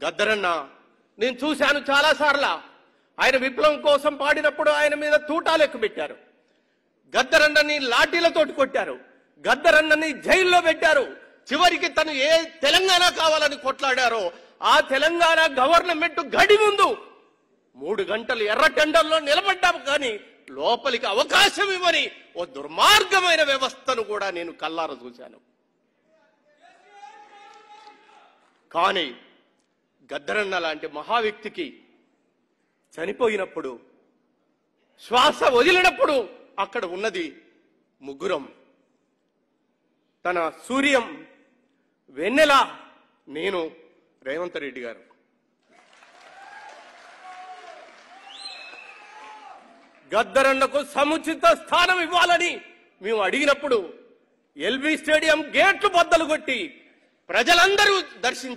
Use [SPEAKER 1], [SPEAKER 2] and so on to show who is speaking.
[SPEAKER 1] గద్దరన్న నేను చూశాను చాలాసార్లు. ఆయన విప్లవం కోసం పాడినప్పుడు ఆయన మీద తూటాలు ఎక్కుపెట్టారు. గద్దరన్నని లాఠీలతోటి కొట్టారు. గద్దరన్నని జైల్లో పెట్టారు. చివరికి తను ఏ తెలంగాణ కావాలని కొట్లాడారో ఆ తెలంగాణ గవర్నమెంట్ గడి ముందు 3 గంటలు ఎర్ర టెండర్లో నిలబడ్డాము. కానీ లోపలికి అవకాశం ఇవ్వని ఓ దుర్మార్గమైన వ్యవస్థను కూడా నేను కల్లారా చూశాను. కానీ గద్దరన్న లాంటి మహా వ్యక్తికి చనిపోయినప్పుడు, శ్వాస వదిలినప్పుడు అక్కడ ఉన్నది ముగ్గురం. తన సూర్యం, వెన్నెల, నేను, రేవంత్ రెడ్డి గారు. గద్దరన్నకు సముచిత స్థానం ఇవ్వాలని మేము అడిగినప్పుడు ఎల్బీ స్టేడియం గేట్లు బద్దలు కొట్టి ప్రజలందరూ దర్శించారు.